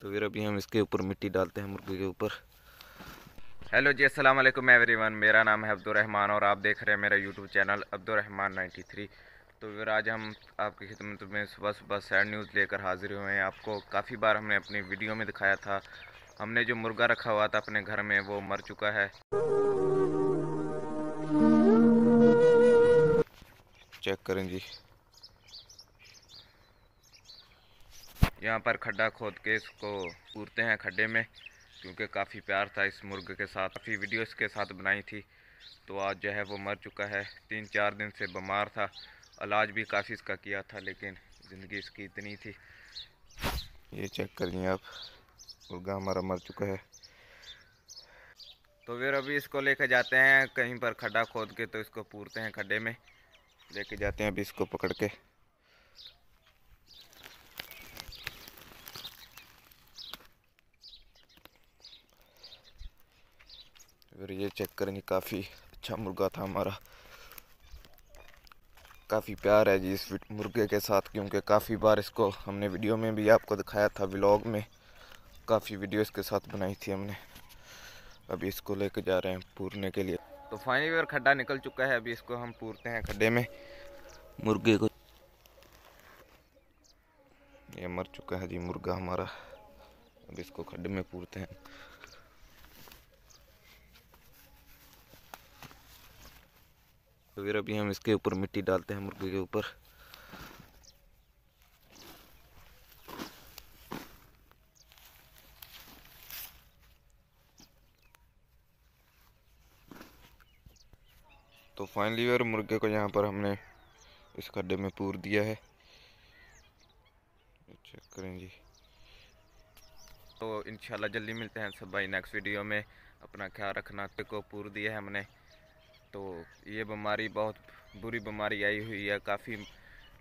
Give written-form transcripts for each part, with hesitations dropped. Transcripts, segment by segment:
तो फिर अभी हम इसके ऊपर मिट्टी डालते हैं मुर्गे के ऊपर। हेलो जी, अस्सलाम वालेकुम एवरीवन। मेरा नाम है अब्दुर्रहमान और आप देख रहे हैं मेरा यूट्यूब चैनल अब्दुर्रहमान 93। तो फिर आज हम आपकी खिदमत में सुबह सुबह सैड न्यूज़ लेकर हाजिर हुए हैं। आपको काफ़ी बार हमने अपनी वीडियो में दिखाया था, हमने जो मुर्गा रखा हुआ था अपने घर में वो मर चुका है। चेक करें जी। यहाँ पर खड्डा खोद के इसको पूरते हैं खड्डे में, क्योंकि काफ़ी प्यार था इस मुर्गे के साथ, काफ़ी वीडियो इसके साथ बनाई थी। तो आज जो है वो मर चुका है। 3-4 दिन से बीमार था, इलाज भी काफ़ी इसका किया था, लेकिन ज़िंदगी इसकी इतनी थी। ये चेक करिए आप, मुर्गा हमारा मर चुका है। तो फिर अभी इसको लेकर जाते हैं कहीं पर खड्डा खोद के, तो इसको पूरते हैं खड्डे में। लेके जाते हैं अभी इसको पकड़ के। फिर ये चेक करेंगे, काफ़ी अच्छा मुर्गा था हमारा। काफ़ी प्यार है जी इस मुर्गे के साथ, क्योंकि काफ़ी बार इसको हमने वीडियो में भी आपको दिखाया था, व्लॉग में काफ़ी वीडियो इसके साथ बनाई थी हमने। अभी इसको लेके जा रहे हैं पूरने के लिए। तो फाइनली फिर खड्डा निकल चुका है, अभी इसको हम पूरते हैं खड्डे में। मुर्गे को, ये मर चुका है जी मुर्गा हमारा। अब इसको खड्डे में पूरते हैं। तो फिर अभी हम इसके ऊपर मिट्टी डालते हैं मुर्गे के ऊपर। तो फाइनली फिर मुर्गे को यहाँ पर हमने इस खड्डे में पूर दिया है। चेक करें जी। तो इंशाल्लाह जल्दी मिलते हैं सब भाई नेक्स्ट वीडियो में। अपना ख्याल रखना। को पूर दिया है हमने। तो ये बीमारी बहुत बुरी बीमारी आई हुई है, काफ़ी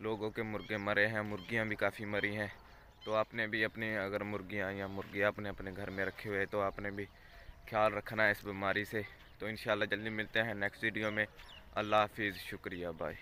लोगों के मुर्गे मरे हैं, मुर्गियां भी काफ़ी मरी हैं। तो आपने भी अपनी अगर मुर्गियां या मुर्गी आपने अपने घर में रखे हुए, तो आपने भी ख्याल रखना है इस बीमारी से। तो इंशाल्लाह जल्दी मिलते हैं नेक्स्ट वीडियो में। अल्लाह हाफिज़, शुक्रिया, बाय।